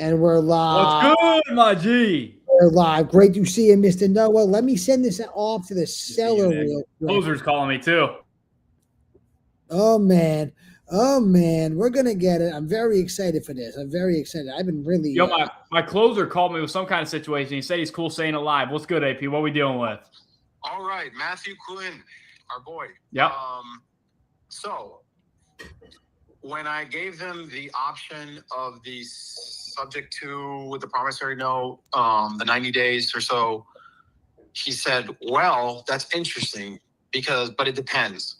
And we're live. What's good, my G? We're live. Great to see you, Mr. Noah. Let me send this off to the seller real quick. Closer's calling me too. Oh man. We're gonna get it. I'm very excited for this. I'm very excited. I've been really my closer called me with some kind of situation. He said he's cool saying it live. What's good, AP? What are we dealing with? All right, Matthew Quinn, our boy. Yep. So when I gave him the option of the subject to with the promissory note, the 90 days or so, he said, well, that's interesting but it depends.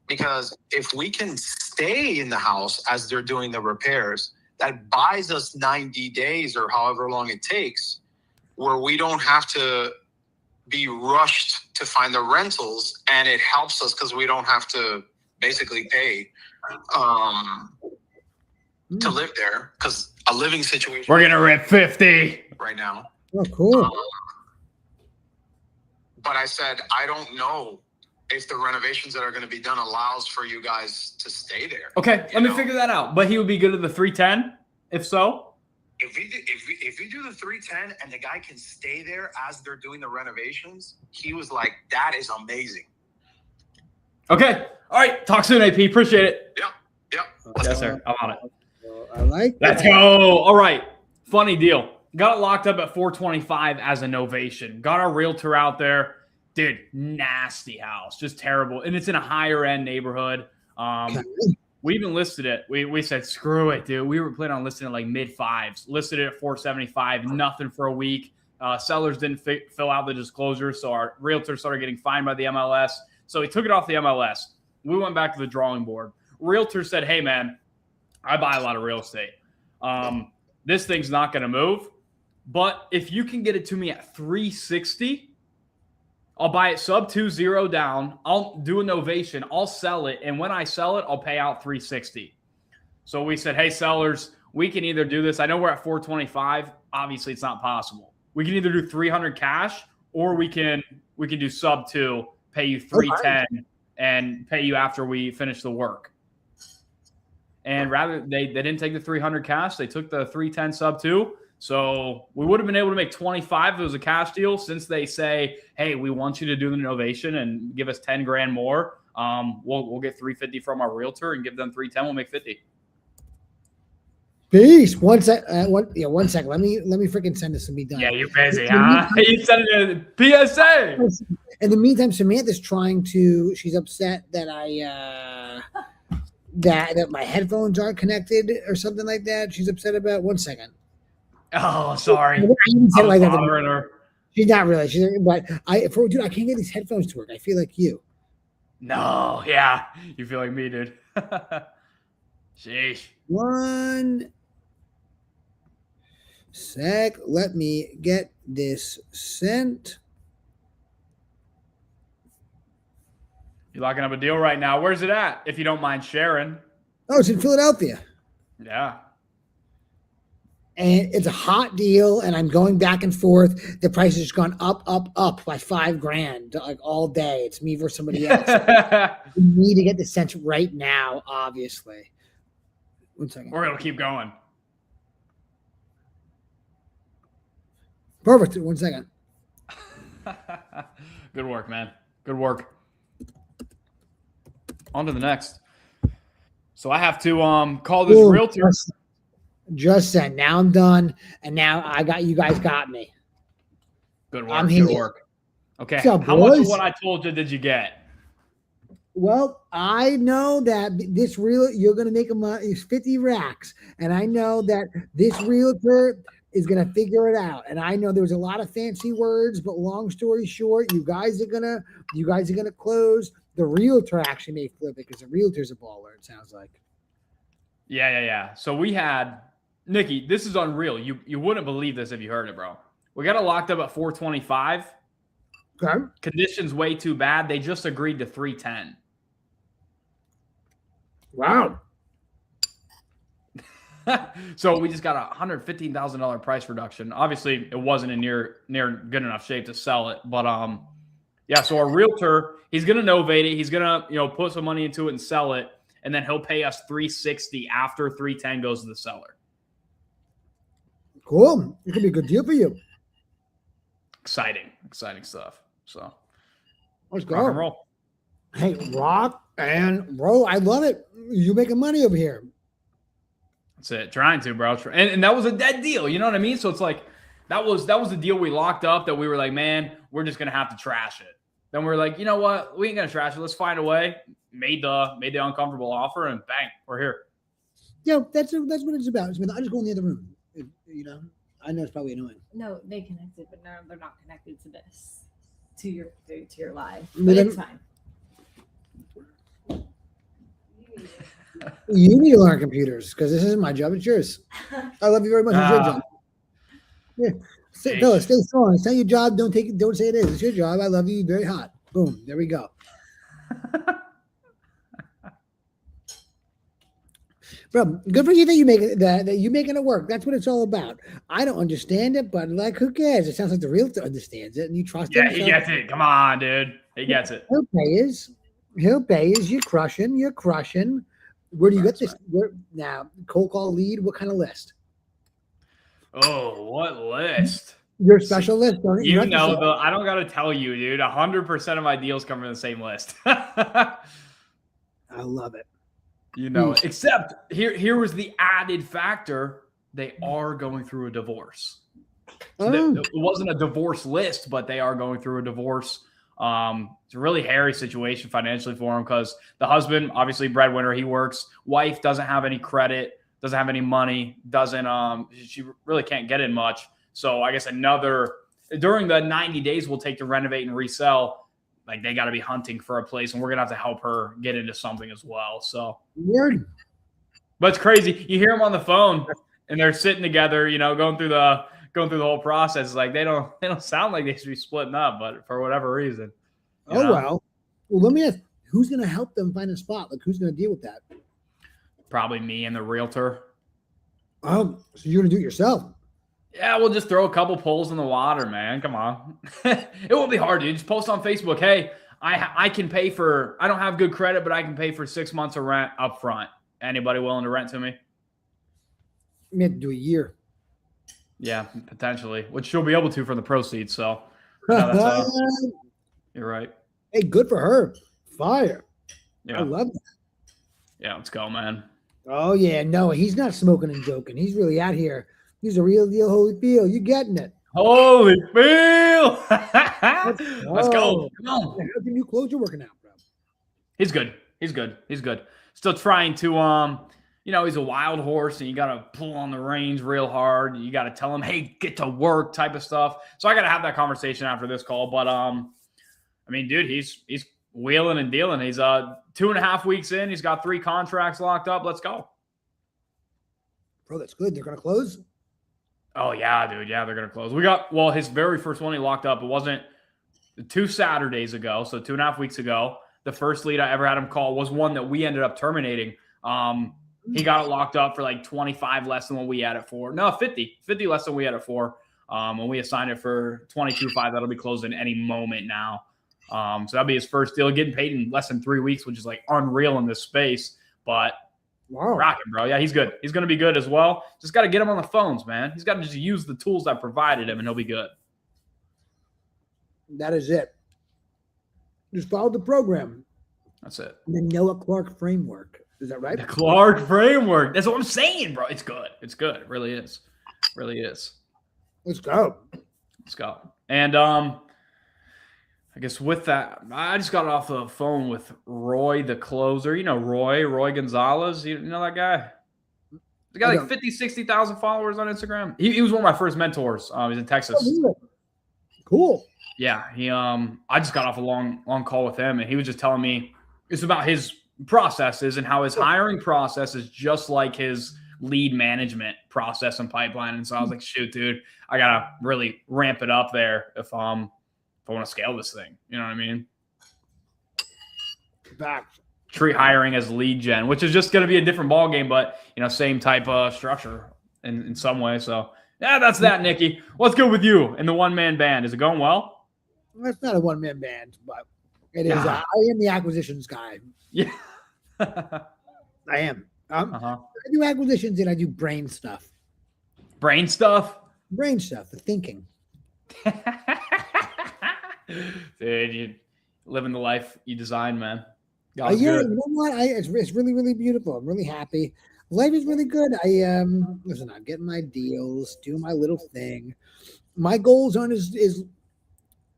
Because if we can stay in the house as they're doing the repairs, that buys us 90 days or however long it takes, where we don't have to be rushed to find the rentals, and it helps us because we don't have to basically pay to live there, because a living situation. We're gonna rip 50 right now. Oh, cool. But I said, I don't know if the renovations that are going to be done allows for you guys to stay there. Okay, let me figure that out. But he would be good at the 310, if so. If we do the 310 and the guy can stay there as they're doing the renovations, he was like, that is amazing. Okay. All right. Talk soon, AP. Appreciate it. Yep. Yes, sir. I'm on it. I like that. Let's go. All right. Funny deal. Got it locked up at 425 as a novation. Got our realtor out there. Dude, nasty house. Just terrible. And it's in a higher end neighborhood. We even listed it. We said, screw it, dude. We were planning on listing it like mid fives. Listed it at 475. Nothing for a week. Sellers didn't fill out the disclosure, so our realtor started getting fined by the MLS. So he took it off the MLS. We went back to the drawing board. Realtor said, hey, man, I buy a lot of real estate. This thing's not going to move. But if you can get it to me at 360, I'll buy it sub 2-0 down. I'll do a novation. I'll sell it. And when I sell it, I'll pay out 360. So we said, hey, sellers, we can either do this. I know we're at 425. Obviously, it's not possible. We can either do 300 cash, or we can do sub 2, pay you 310, and pay you after we finish the work. And rather, they didn't take the 300 cash. They took the 310 sub 2. So we would have been able to make 25 if it was a cash deal. Since they say, hey, we want you to do the innovation and give us 10 grand more, we'll get 350 from our realtor and give them 310. We'll make 50. Peace. One second. Let me freaking send this and be done. Yeah, you're busy, huh? You sent it to PSA. In the meantime, Samantha's she's upset that that my headphones aren't connected or something like that. She's upset about. 1 second. Oh, sorry. She's not really. But I can't get these headphones to work. I feel like you. No, yeah. You feel like me, dude. Sheesh. 1 sec. Let me get this sent. You're locking up a deal right now. Where's it at, if you don't mind sharing? Oh, it's in Philadelphia. Yeah. And it's a hot deal, and I'm going back and forth. The price has gone up by $5,000 like all day. It's me versus somebody else. We need to get the sense right now, obviously. 1 second. We're gonna keep going. Perfect. 1 second. Good work, man. Good work. On to the next. So I have to call this realtor. Just sent. Now I'm done, and now you guys got me. Good work. Good work. Okay. How much of what I told you did you get? Well, I know that you're going to make them 50 racks, and I know that this realtor is going to figure it out. And I know there was a lot of fancy words, but long story short, you guys are gonna close. The realtor actually may flip it because the realtor's a baller. It sounds like. Yeah. So we had. Nikki, this is unreal. You wouldn't believe this if you heard it, bro. We got it locked up at 425. Okay. Conditions way too bad. They just agreed to 310. Wow. So we just got a $115,000 price reduction. Obviously, it wasn't in near good enough shape to sell it, but yeah. So our realtor, he's gonna novate it. He's gonna put some money into it and sell it, and then he'll pay us $360 after $310 goes to the seller. Cool. It could be a good deal for you. Exciting stuff. So Let's rock and go. roll. Hey, rock and roll. I love it. You making money over here. That's it. Trying to, bro. And that was a dead deal. You know what I mean? So it's like that was the deal we locked up that we were like, man, we're just gonna have to trash it. Then we're like, you know what? We ain't gonna trash it. Let's find a way. Made the uncomfortable offer, and bang, we're here. Yeah, that's what it's about. It's I just go in the other room. You know, I know it's probably annoying. No, they connected, but no, they're not connected to this, to your live. But But then- it's fine. You need to learn computers because this isn't my job. It's yours. I love you very much. It's your job. Yeah. Stay strong. It's not your job. Don't say it is. It's your job. I love you. Very hot. Boom. There we go. Bro, good for you that you make it that you making it work. That's what it's all about. I don't understand it, but like, who cares? It sounds like the realtor understands it, and you trust him. Yeah, he gets it. Come on, dude. He gets it. He'll pay is. You're crushing. Where do you get this? Now, cold call lead. What kind of list? Oh, what list? Your special list. Don't You know, I don't got to tell you, dude. 100% of my deals come from the same list. I love it. You know, except here was the added factor. They are going through a divorce. So it wasn't a divorce list, but they are going through a divorce. It's a really hairy situation financially for him because the husband, obviously breadwinner, he works. Wife doesn't have any credit, doesn't have any money, she really can't get in much. So I guess during the 90 days we'll take to renovate and resell. Like they got to be hunting for a place, and we're gonna have to help her get into something as well. So weird, but it's crazy. You hear them on the phone, and they're sitting together, you know, going through the whole process. Like they don't sound like they should be splitting up, but for whatever reason. Well, let me ask: who's gonna help them find a spot? Like who's gonna deal with that? Probably me and the realtor. So you're gonna do it yourself? Yeah, we'll just throw a couple poles in the water, man. Come on. It won't be hard, dude. Just post on Facebook, hey, I can pay for, I don't have good credit, but I can pay for 6 months of rent up front. Anybody willing to rent to me? You have to do a year. Yeah, potentially, which she'll be able to from the proceeds. So that's, you're right. Hey, good for her. Fire. Yeah. I love that. Yeah, let's go, man. Oh, yeah. No, he's not smoking and joking. He's really out here. He's a real deal, Holyfield. You getting it? Holyfield. Let's go. Come on. How can you close your working out, bro? He's good. Still trying to, you know, he's a wild horse, and you got to pull on the reins real hard. You got to tell him, hey, get to work type of stuff. So I got to have that conversation after this call. But, I mean, dude, he's wheeling and dealing. He's 2.5 weeks in. He's got 3 contracts locked up. Let's go. Bro, that's good. They're going to close? Oh, yeah, dude. Yeah, they're going to close. His very first one he locked up. It wasn't 2 Saturdays ago, so 2.5 weeks ago. The first lead I ever had him call was one that we ended up terminating. He got it locked up for like 25 less than what we had it for. No, 50 less than we had it for. And we assigned it for 22.5. That'll be closing any moment now. So that'll be his first deal, getting paid in less than 3 weeks, which is like unreal in this space. But wow, rocking, bro. Yeah, he's good. He's going to be good as well. Just got to get him on the phones, man. He's got to just use the tools I provided him, and he'll be good. That is it. Just follow the program. That's it. The Noah Clark framework. Is that right? The Clark framework. That's what I'm saying, bro. It's good. It's good. It really is. It really is. Let's go. Let's go. And I guess with that, I just got off the phone with Roy, the closer. You know Roy Gonzalez. You know that guy? The guy like 50, 60,000 followers on Instagram. He was one of my first mentors. He's in Texas. Oh, cool. Yeah, I just got off a long call with him, and he was just telling me it's about his processes and how his hiring process is just like his lead management process and pipeline. And so I was like, shoot, dude, I gotta really ramp it up there if I want to scale this thing. You know what I mean? Back. Treat hiring as lead gen, which is just going to be a different ball game, but same type of structure in some way. So yeah, that's that, Nikki. What's good with you and the one-man band? Is it going well? It's not a one-man band, but it is. I am the acquisitions guy. Yeah. I am. I do acquisitions and I do brain stuff. Brain stuff? Brain stuff, the thinking. Dude, you living the life you designed, man. Yeah, God's you good. know what? It's really, really beautiful. I'm really happy. Life is really good. Listen, I'm getting my deals, doing my little thing. My goals aren't is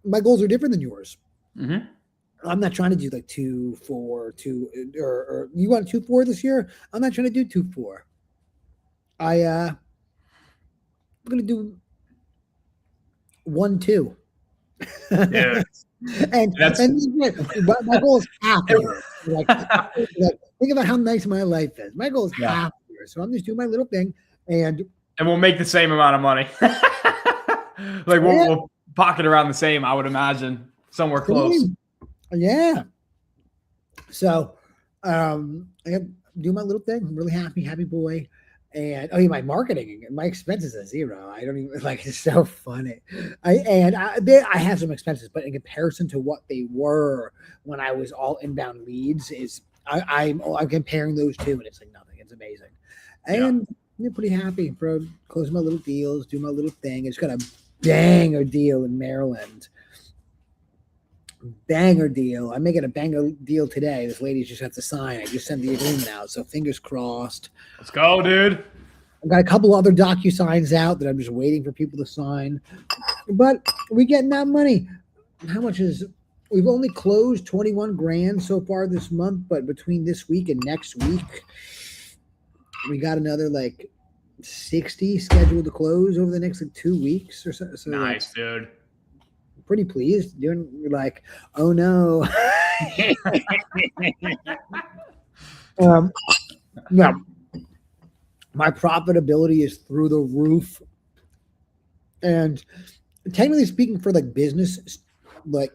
my goals are different than yours. Mm-hmm. I'm not trying to do like 2-4, or you want 2-4 this year? I'm not trying to do 2-4. I'm gonna do 1-2. Dude, and that's my goal is half a year. Like, think about how nice my life is. My goal is Yeah. half a year, so I'm just doing my little thing, and we'll make the same amount of money. Like we'll pocket around the same, I would imagine, somewhere close. Yeah. So, I do my little thing. I'm really happy boy. And my marketing, my expenses are zero. I don't even like. It's so funny. I have some expenses, but in comparison to what they were when I was all inbound leads, I'm comparing those two, and it's like nothing. It's amazing, and I'm pretty happy for closing my little deals, do my little thing. It's got a banger deal in Maryland. Banger deal. I'm making a banger deal today. This lady just has to sign. I just sent the agreement out, so fingers crossed. Let's go, dude. I've got a couple other DocuSigns out that I'm just waiting for people to sign. But we getting that money. How much is we've only closed 21 grand so far this month, but between this week and next week, we got another like 60 scheduled to close over the next like 2 weeks or so. Nice, dude. Pretty pleased. Doing like, oh no. No. My profitability is through the roof. And technically speaking, for like business, like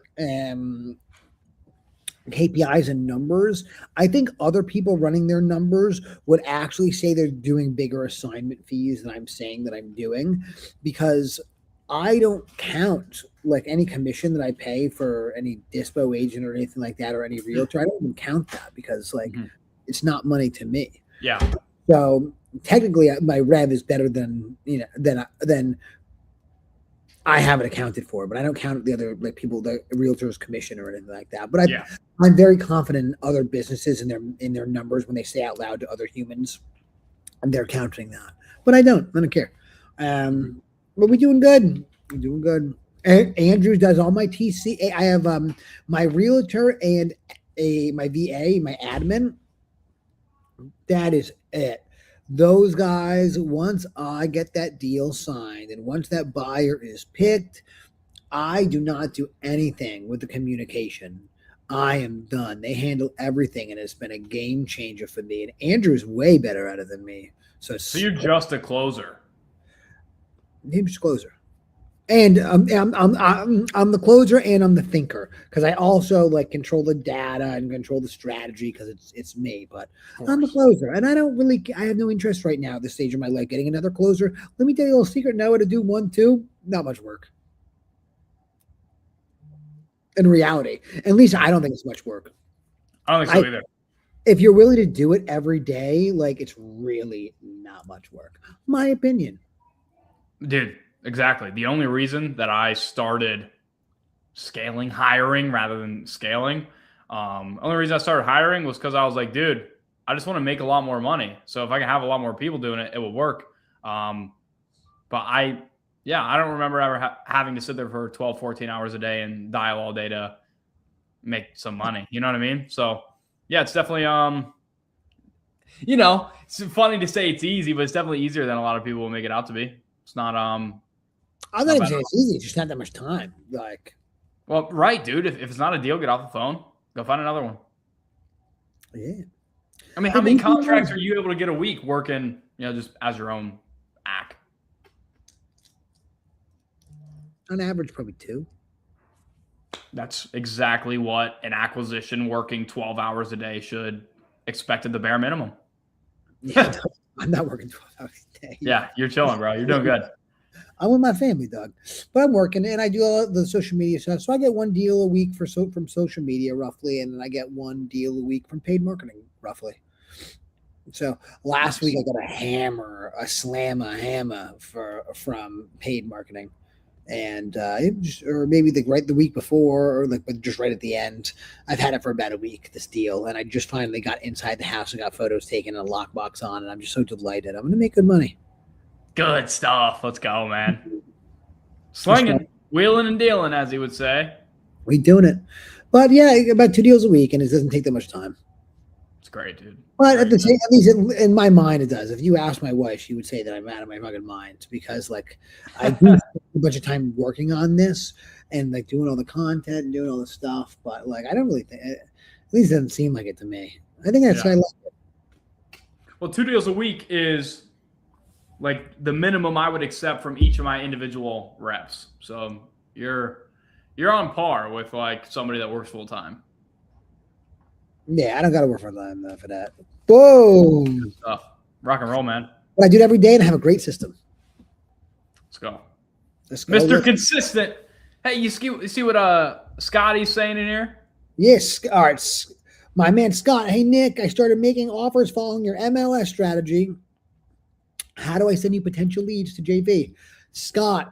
KPIs and numbers, I think other people running their numbers would actually say they're doing bigger assignment fees than I'm saying that I'm doing, because I don't count like any commission that I pay for any dispo agent or anything like that, or any realtor. I don't even count that because like it's not money to me. Yeah. So technically, my rev is better than than I have it accounted for, but I don't count the other like people, the realtors' commission or anything like that. But I'm very confident in other businesses in their numbers when they say out loud to other humans, and they're counting that. But I don't care. But we're doing good. We're doing good. Andrew does all my TC. I have my realtor and my VA, my admin. That is it. Those guys, once I get that deal signed and once that buyer is picked, I do not do anything with the communication. I am done. They handle everything, and it's been a game changer for me. And Andrew's way better at it than me. So you're just a closer. I'm just a closer. And I'm the closer, and I'm the thinker, because I also like control the data and control the strategy because it's me. But I'm the closer, and I have no interest right now at this stage of my life getting another closer. Let me tell you a little secret. Know how to do 1-2. Not much work. In reality, at least I don't think it's much work. I don't think so either. If you're willing to do it every day, like it's really not much work. My opinion. Dude. Exactly. The only reason that I started hiring rather than scaling, only reason I started hiring was because I was like, dude, I just want to make a lot more money. So if I can have a lot more people doing it, it will work. But I don't remember ever having to sit there for 12, 14 hours a day and dial all day to make some money. You know what I mean? So yeah, it's definitely, it's funny to say it's easy, but it's definitely easier than a lot of people will make it out to be. It's not, I'm not even saying it's easy. It's just not that much time. Like, well, right, dude. If it's not a deal, get off the phone. Go find another one. Yeah. I mean, how many contracts are you able to get a week working, just as your own act? On average, probably 2. That's exactly what an acquisition working 12 hours a day should expect at the bare minimum. Yeah, I'm not working 12 hours a day. Yeah, you're chilling, bro. You're doing good. I'm with my family, dog. But I'm working, and I do all the social media stuff. So I get 1 deal a week from social media, roughly, and then I get 1 deal a week from paid marketing, roughly. So last week I got a hammer, a hammer from paid marketing, and or maybe the week before, or but just right at the end. I've had it for about a week. This deal, and I just finally got inside the house and got photos taken and a lockbox on, and I'm just so delighted. I'm going to make good money. Good stuff. Let's go, man. Slinging, wheeling, and dealing, as he would say. We doing it, but yeah, about 2 deals a week, and it doesn't take that much time. It's great, dude. But at least in my mind, it does. If you ask my wife, she would say that I'm out of my fucking mind because, like, I do spend a bunch of time working on this and like doing all the content and doing all the stuff. But like, I don't really think, at least it doesn't seem like it to me. I think that's why I like it. Well, 2 deals a week is like the minimum I would accept from each of my individual reps. So you're on par with like somebody that works full time. Yeah, I don't got to work for them for that. Boom. Rock and roll, man. But I do it every day and I have a great system. Let's go. Mr. Consistent. Hey, you see what Scotty's saying in here? Yes. All right. My man Scott. Hey, Nick, I started making offers following your MLS strategy. How do I send you potential leads to JV? Scott,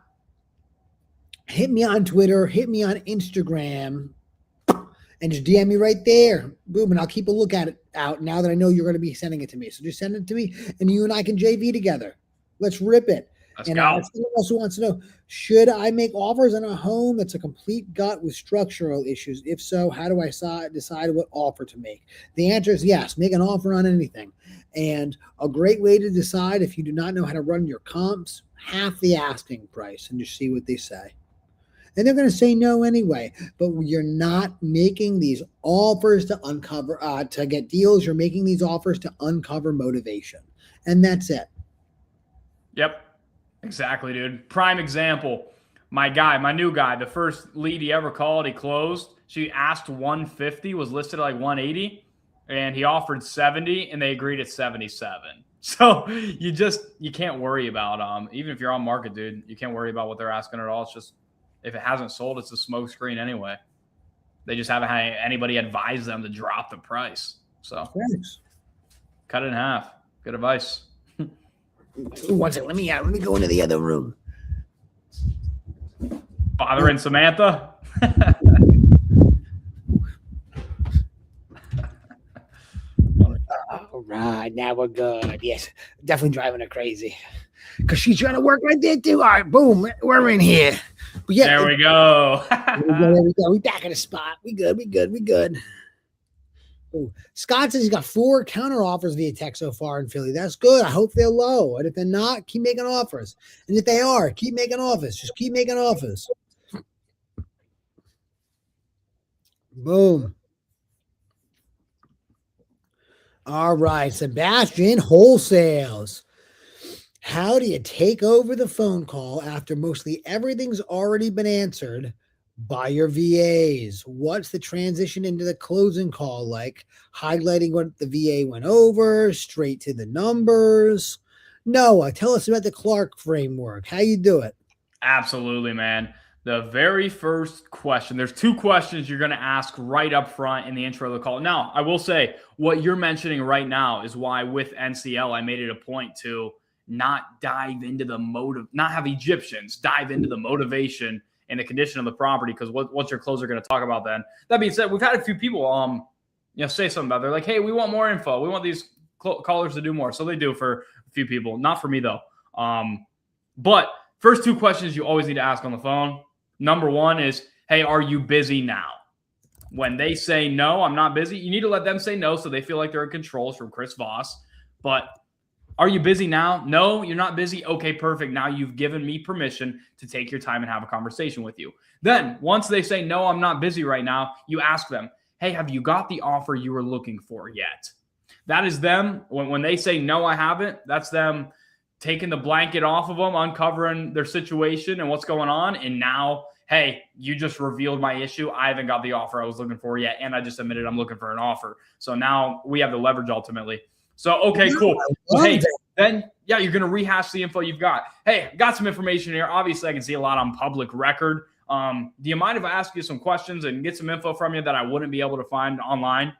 hit me on Twitter, hit me on Instagram, and just DM me right there. Boom, and I'll keep a look at it out now that I know you're going to be sending it to me. So just send it to me, and you and I can JV together. Let's rip it. Let's and go. Someone also wants to know, should I make offers on a home that's a complete gut with structural issues? If so, how do I decide what offer to make? The answer is yes. Make an offer on anything. And a great way to decide if you do not know how to run your comps, half the asking price and just see what they say. And they're going to say no anyway, but you're not making these offers to uncover, to get deals. You're making these offers to uncover motivation. And that's it. Yep. Exactly, dude. Prime example. My new guy, the first lead he ever called, he closed. She asked 150, was listed at like 180, and he offered 70, and they agreed at 77. So you can't worry about even if you're on market, dude, you can't worry about what they're asking at all. It's just, if it hasn't sold, it's a smoke screen anyway. They just haven't had anybody advise them to drop the price. So Thanks. Cut it in half. Good advice. One second, let me go into the other room. Bothering Samantha. All right, now we're good. Yes, definitely driving her crazy because she's trying to work right there too. All right, boom, we're in here. But yeah, there we go. There we go. We back in the spot. We good. Ooh. Scott says he's got 4 counter offers via text so far in Philly. That's good. I hope they're low. And if they're not, keep making offers. And if they are, keep making offers. Just keep making offers. Boom. All right, Sebastian, wholesales. How do you take over the phone call after mostly everything's already been answered by your VAs? What's the transition into the closing call like? Highlighting what the VA went over, straight to the numbers. Noah, tell us about the Clark framework. How you do it? Absolutely, man. The very first question, there's 2 questions you're going to ask right up front in the intro of the call. Now, I will say what you're mentioning right now is why with NCL, I made it a point to not dive into the not have Egyptians dive into the motivation and the condition of the property, because what's your closer going to talk about then? That being said, we've had a few people say something about it. They're like, hey, we want more info. We want these callers to do more. So they do for a few people. Not for me, though. But first 2 questions you always need to ask on the phone. Number 1 is, hey, are you busy now? When they say no, I'm not busy, you need to let them say no so they feel like they're in control. It's from Chris Voss. But are you busy now? No, you're not busy. Okay, perfect. Now you've given me permission to take your time and have a conversation with you. Then once they say, no, I'm not busy right now, you ask them, hey, have you got the offer you were looking for yet? That is them. When they say, no, I haven't, that's them taking the blanket off of them, uncovering their situation and what's going on. And now, hey, you just revealed my issue. I haven't got the offer I was looking for yet. And I just admitted I'm looking for an offer. So now we have the leverage ultimately. So, okay, cool. Hey, then, yeah, you're going to rehash the info you've got. Hey, got some information here. Obviously, I can see a lot on public record. Do you mind if I ask you some questions and get some info from you that I wouldn't be able to find online?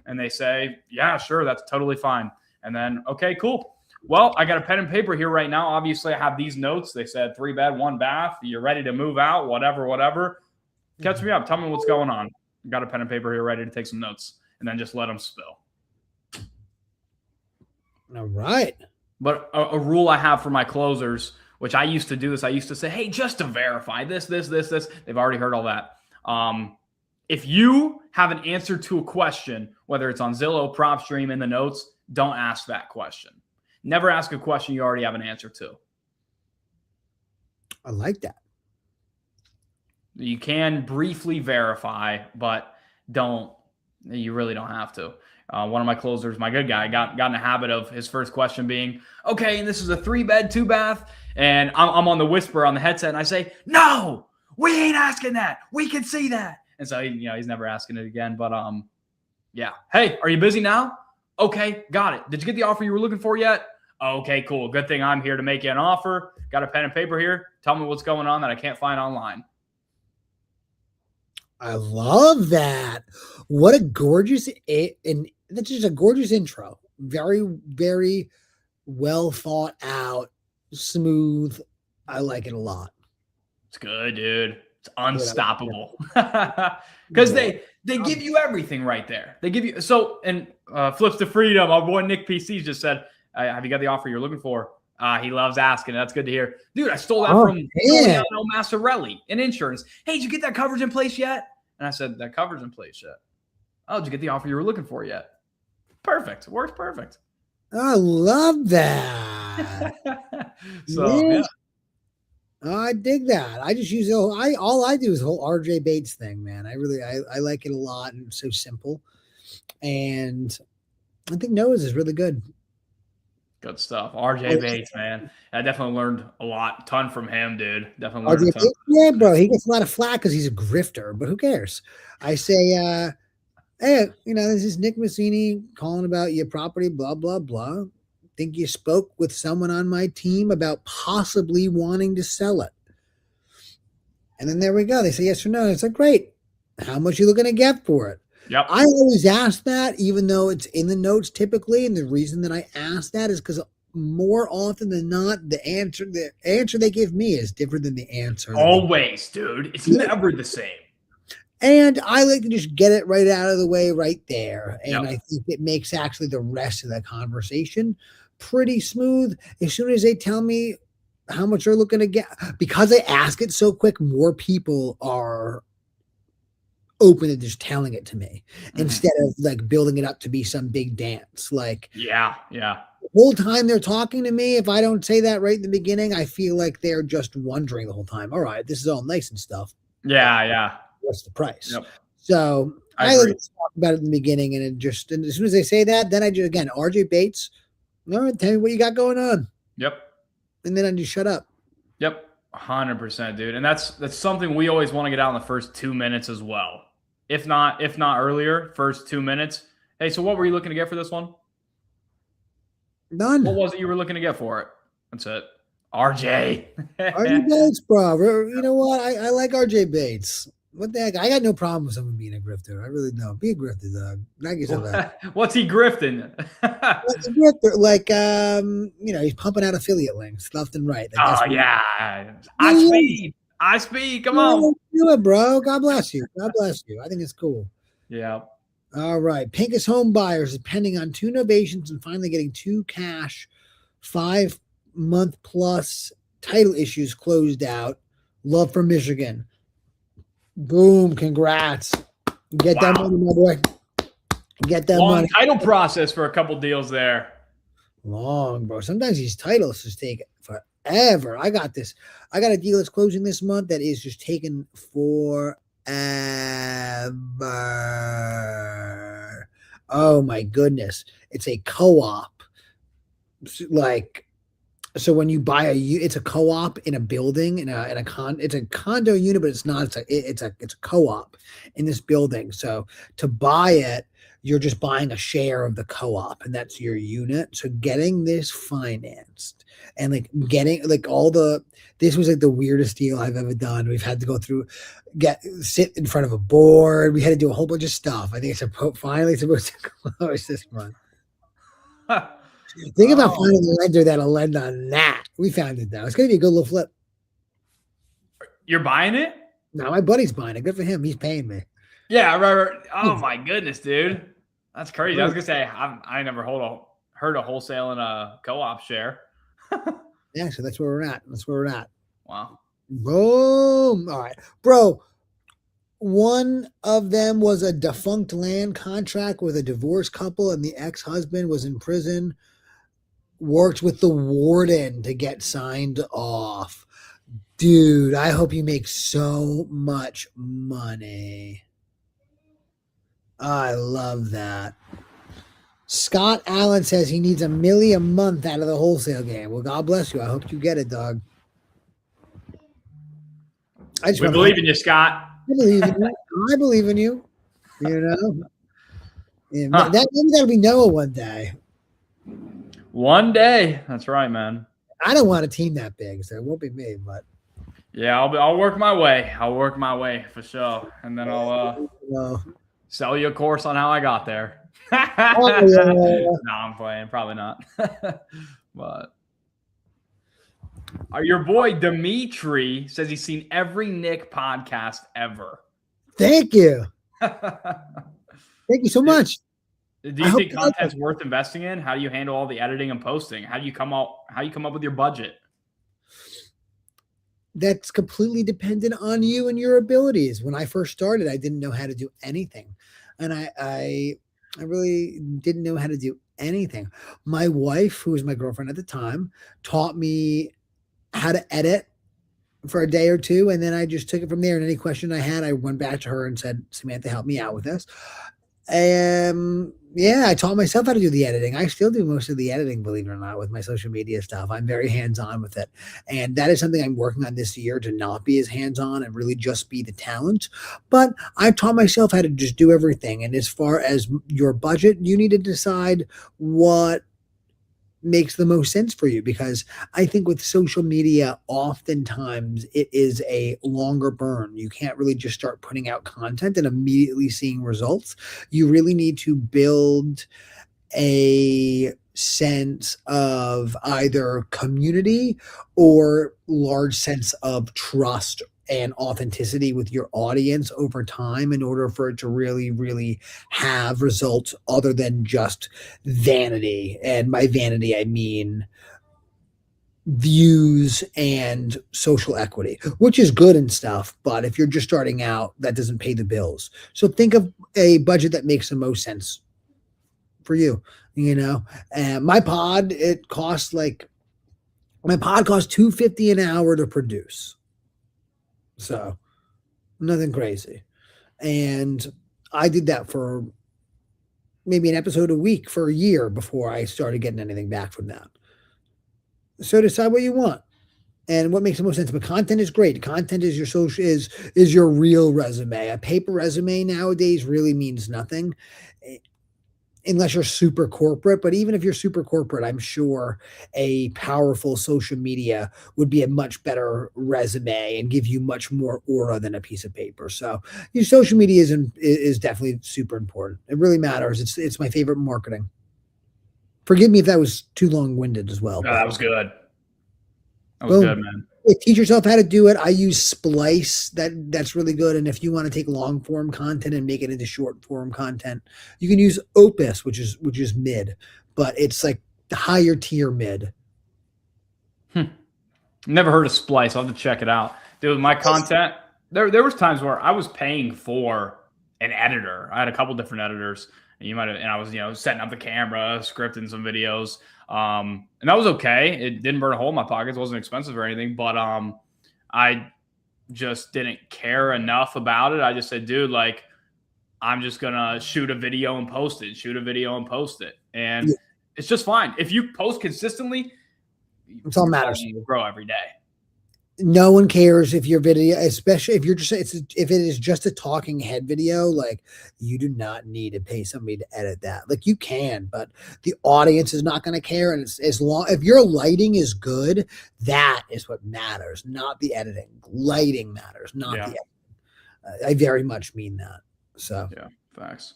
And they say, yeah, sure, that's totally fine. And then, okay, cool. Well, I got a pen and paper here right now. Obviously, I have these notes. They said 3 bed, 1 bath. You're ready to move out, whatever. Catch me up. Tell me what's going on. Got a pen and paper here ready to take some notes. And then just let them spill. All right. But a rule I have for my closers, which I used to do this, I used to say, hey, just to verify this. They've already heard all that. If you have an answer to a question, whether it's on Zillow, PropStream, in the notes, don't ask that question. Never ask a question you already have an answer to. I like that. You can briefly verify, but you really don't have to. One of my closers, my good guy, got in the habit of his first question being, okay, and this is a 3 bed, 2 bath. And I'm on the whisper on the headset and I say, no, we ain't asking that. We can see that. And so, he's never asking it again. But yeah. Hey, are you busy now? Okay, got it. Did you get the offer you were looking for yet? Okay, cool. Good thing I'm here to make you an offer. Got a pen and paper here. Tell me what's going on that I can't find online. I love that. What a gorgeous, and that's just a gorgeous intro. Very, very well thought out, smooth. I like it a lot. It's good, dude. It's unstoppable. Because they give you everything right there. They give you and Flips to Freedom. Our boy Nick PC just said, have you got the offer you're looking for? He loves asking. That's good to hear. Dude, I stole that from Giuliano Massarelli in insurance. Hey, did you get that coverage in place yet? And I said, that coverage in place yet? Oh, did you get the offer you were looking for yet? Perfect. Works perfect. I love that. Yeah. I dig that. I just use all I do is the whole RJ Bates thing, man. I like it a lot, and it's so simple. And I think Noah's is really good. Good stuff. RJ Bates, man. I definitely learned a ton from him, dude. Definitely learned a ton. Yeah, bro. He gets a lot of flack because he's a grifter, but who cares? I say, hey, this is Nick Massini calling about your property, blah, blah, blah. Think you spoke with someone on my team about possibly wanting to sell it. And then there we go. They say yes or no. It's like, great. How much are you looking to get for it? Yep. I always ask that, even though it's in the notes typically. And the reason that I ask that is because more often than not, the answer they give me is different than the answer. Always, dude. It's never the same. And I like to just get it right out of the way right there. And Yep. I think it makes actually the rest of the conversation pretty smooth. As soon as they tell me how much they're looking to get, because I ask it so quick, more people are open to just telling it to me instead of like building it up to be some big dance. Like, yeah. The whole time they're talking to me, if I don't say that right in the beginning, I feel like they're just wondering the whole time, all right, this is all nice and stuff. Yeah. What's the price? Yep. So I like to talk about it in the beginning, and as soon as they say that, then I just, again, RJ Bates, all right, tell me what you got going on. Yep. And then I just shut up. Yep. 100%, dude. And that's something we always want to get out in the first 2 minutes as well. If not earlier, first 2 minutes. Hey, so what were you looking to get for this one? None. What was it you were looking to get for it? That's it. RJ. RJ Bates, bro. You know what? I like RJ Bates. What the heck? I got no problem with someone being a grifter. I really don't. Be a grifter, dog. Knock yourself out. What's he grifting? What's a grifter? Like, he's pumping out affiliate links left and right. Like, yeah. I speed. Come on. Do it, bro. God bless you. God bless you. I think it's cool. Yeah. All right. Pincus Home Buyers is pending on 2 novations and finally getting 2 cash 5-month plus title issues closed out. Love from Michigan. Boom. Congrats. Get that money, my boy. Get that money. Title process for a couple deals there. Long, bro. Sometimes these titles just take forever. I got a deal that's closing this month that is just taking forever. Oh my goodness. It's a co-op. So when you buy it's a co-op in a building it's a condo unit, but it's not. It's a co-op in this building. So to buy it, you're just buying a share of the co-op and that's your unit. So getting this financed and like getting like this was like the weirdest deal I've ever done. We've had to go through, sit in front of a board. We had to do a whole bunch of stuff. I think it's finally supposed to close this month. Think about finding a lender that'll lend on that. We found it though. It's going to be a good little flip. You're buying it? No, my buddy's buying it. Good for him. He's paying me. Yeah, right. Oh my goodness, dude. That's crazy. I was gonna say I never heard a wholesale and a co-op share. Yeah, so that's where we're at. Wow. Boom. All right, bro. One of them was a defunct land contract with a divorced couple, and the ex-husband was in prison. Worked with the warden to get signed off. Dude, I hope you make so much money. I love that. Scott Allen says he needs $1 million a month out of the wholesale game. Well, God bless you. I hope you get it, dog. We believe in you, Scott. I believe in you. I believe in you. You know? Yeah, maybe that'll be Noah one day. One day. That's right, man. I don't want a team that big, so it won't be me, but yeah, I'll work my way. I'll work my way for sure. And then I'll sell you a course on how I got there. No, I'm playing. Probably not. But your boy Dimitri says he's seen every Nick podcast ever. Thank you. Thank you so much. Do you think content's worth investing in? How do you handle all the editing and posting? How do you come up with your budget? That's completely dependent on you and your abilities. When I first started, I didn't know how to do anything. And I really didn't know how to do anything. My wife, who was my girlfriend at the time, taught me how to edit for a day or two. And then I just took it from there. And any question I had, I went back to her and said, Samantha, help me out with this. Yeah, I taught myself how to do the editing. I still do most of the editing, believe it or not, with my social media stuff. I'm very hands-on with it. And that is something I'm working on this year, to not be as hands-on and really just be the talent. But I've taught myself how to just do everything. And as far as your budget, you need to decide what makes the most sense for you, because I think with social media, oftentimes it is a longer burn. You can't really just start putting out content and immediately seeing results. You really need to build a sense of either community or large sense of trust and authenticity with your audience over time in order for it to really, really have results other than just vanity. And by vanity, I mean views and social equity, which is good and stuff. But if you're just starting out, that doesn't pay the bills. So think of a budget that makes the most sense for you, you know. And my pod costs $250 an hour to produce. So nothing crazy. And I did that for maybe an episode a week for a year before I started getting anything back from that. So decide what you want and what makes the most sense. But content is great. Content is your social, is your real resume. A paper resume nowadays really means nothing unless you're super corporate. But even if you're super corporate, I'm sure a powerful social media would be a much better resume and give you much more aura than a piece of paper. So your social media is definitely super important. It really matters. It's my favorite marketing. Forgive me if that was too long-winded as well. No, that was good. That was good, man. Teach yourself how to do it. I use Splice. That's really good. And if you want to take long form content and make it into short form content, you can use Opus, which is mid, but it's like the higher tier mid. Never heard of Splice. I'll have to check it out. Dude, my content, there was times where I was paying for an editor. I had a couple different editors. And I was, setting up the camera, scripting some videos. And that was okay. It didn't burn a hole in my pockets. It wasn't expensive or anything, but I just didn't care enough about it. I just said, dude, like, I'm just gonna shoot a video and post it. And it's just fine. If you post consistently, it's all matters. You will grow every day. No one cares if your video, especially if if it is just a talking head video, like you do not need to pay somebody to edit that. Like you can, but the audience is not going to care. And it's as long if your lighting is good, that is what matters, not the editing. Lighting matters, not Yeah. the editing. I very much mean that. So Yeah, facts.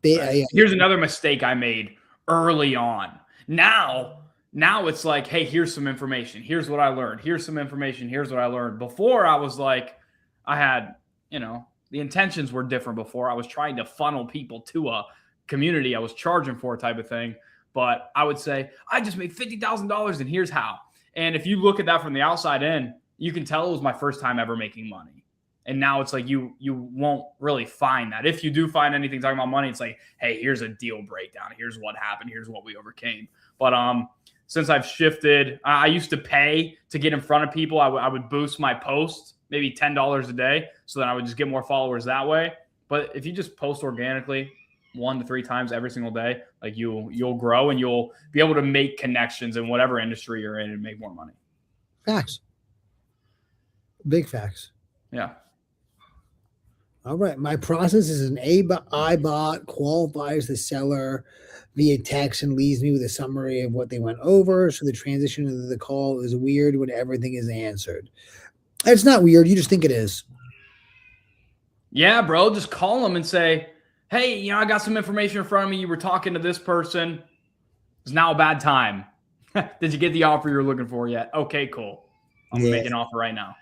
Facts. Here's another mistake I made early on. Now it's like, hey, here's some information. Here's what I learned. Here's some information. Here's what I learned. Before I was like, I had, the intentions were different before. I was trying to funnel people to a community I was charging for type of thing. But I would say, I just made $50,000 and here's how. And if you look at that from the outside in, you can tell it was my first time ever making money. And now it's like you won't really find that. If you do find anything talking about money, it's like, hey, here's a deal breakdown. Here's what happened. Here's what we overcame. But since I've shifted, I used to pay to get in front of people. I would boost my posts, maybe $10 a day, so that I would just get more followers that way. But if you just post organically 1 to 3 times every single day, like you'll grow and you'll be able to make connections in whatever industry you're in and make more money. Facts. Big facts. Yeah. All right. My process is an iBot qualifies the seller via text and leaves me with a summary of what they went over. So the transition of the call is weird when everything is answered. It's not weird. You just think it is. Yeah, bro. Just call them and say, hey, I got some information in front of me. You were talking to this person. It's now a bad time. Did you get the offer you're looking for yet? Okay, cool. I'm going to make an offer right now.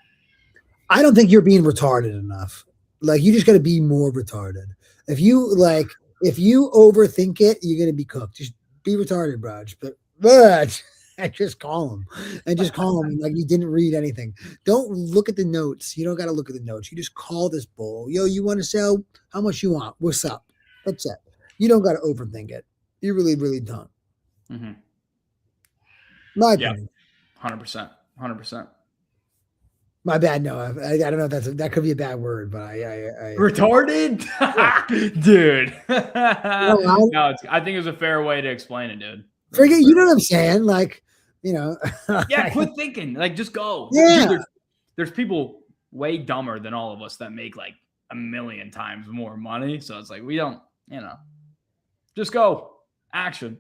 I don't think you're being retarded enough. Like, you just got to be more retarded. If you overthink it, you're going to be cooked. Just be retarded, bro. Just call them and just call them like you didn't read anything. Don't look at the notes. You don't got to look at the notes. You just call this bull. Yo, you want to sell? How much you want? What's up? That's it. You don't got to overthink it. You really, really don't. Mm-hmm. My opinion. 100%. 100%. My bad. No, I don't know if that could be a bad word, but I retarded, dude. No, I think it's a fair way to explain it, dude. Forget, you know what I'm saying? Like, yeah, quit thinking. Like, just go. Yeah. Dude, there's people way dumber than all of us that make like 1,000,000 times more money. So it's like we don't, just go. Action.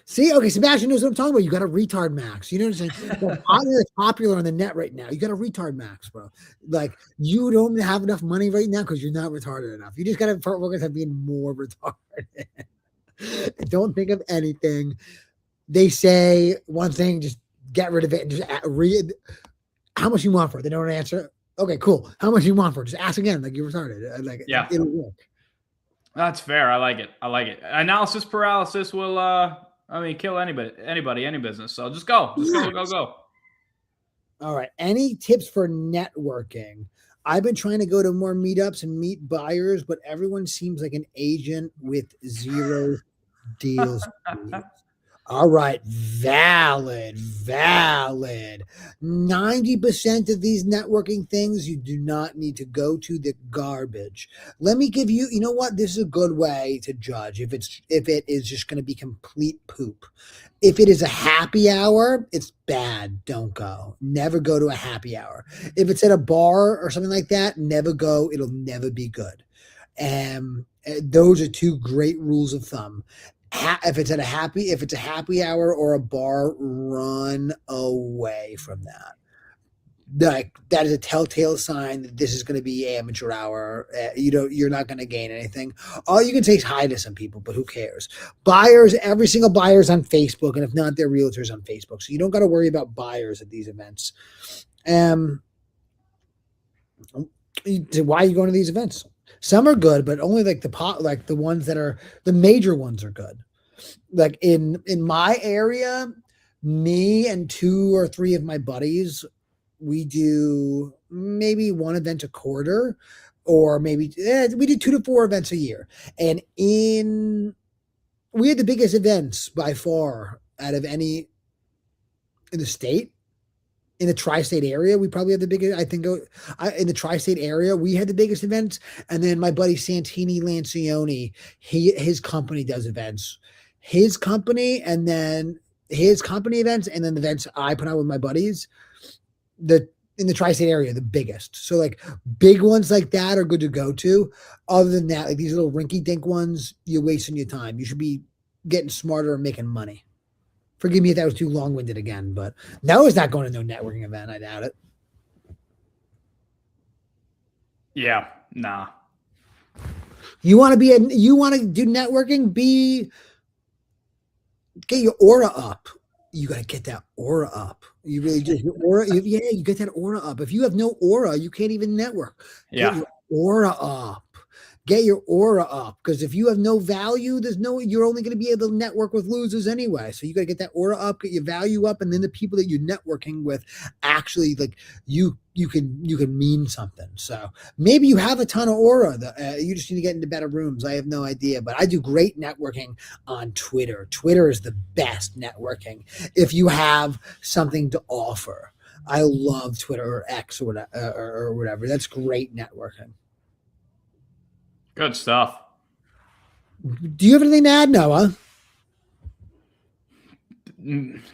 See, okay, Sebastian knows what I'm talking about. You got a retard max. You know what I'm saying? It's popular on the net right now. You got a retard max, bro. Like, you don't have enough money right now because you're not retarded enough. You just got to focus on being more retarded. Don't think of anything. They say one thing, just get rid of it and just read how much you want for it. They don't answer. Okay, cool. How much you want for it? Just ask again, like you're retarded. Like, yeah, it'll work. That's fair. I like it. Analysis paralysis will kill anybody, any business. So just go. Go. All right. Any tips for networking? I've been trying to go to more meetups and meet buyers, but everyone seems like an agent with zero deals. All right. Valid. 90% of these networking things, you do not need to go to the garbage. Let me give you, you know what? This is a good way to judge if it is just going to be complete poop. If it is a happy hour, it's bad. Don't go. Never go to a happy hour. If it's at a bar or something like that, never go. It'll never be good. Those are 2 great rules of thumb. If it's a happy hour or a bar, run away from that. Like, that is a telltale sign that this is going to be amateur hour. You're not going to gain anything. All you can say is hi to some people, but who cares? Buyers, every single buyer's on Facebook, and if not, they're realtors on Facebook. So you don't got to worry about buyers at these events. Why are you going to these events? Some are good, but only like the ones that are the major ones are good. Like in my area, me and 2 or 3 of my buddies, we do maybe 1 event a quarter, or maybe we do 2 to 4 events a year. And we had the biggest events by far out of any in the state. In the tri-state area, we probably have the biggest, I think, in the tri-state area, we had the biggest events. And then my buddy Santini Lancioni, his company does events. His company, and then his company events and then the events I put on with my buddies, in the tri-state area, the biggest. So like big ones like that are good to go to. Other than that, like these little rinky dink ones, you're wasting your time. You should be getting smarter and making money. Forgive me if that was too long-winded again, but Noah's not going to no networking event. I doubt it. Yeah, nah. You want to do networking? Get your aura up. You got to get that aura up. You really just you get that aura up. If you have no aura, you can't even network. Yeah. Get your aura up. Get your aura up, because if you have no value, you're only going to be able to network with losers anyway. So you got to get that aura up, get your value up, and then the people that you're networking with actually like you can mean something. So maybe you have a ton of aura. You just need to get into better rooms. I have no idea, but I do great networking on Twitter. Twitter is the best networking if you have something to offer. I love Twitter or X or whatever. That's great networking. Good stuff. Do you have anything to add, Noah?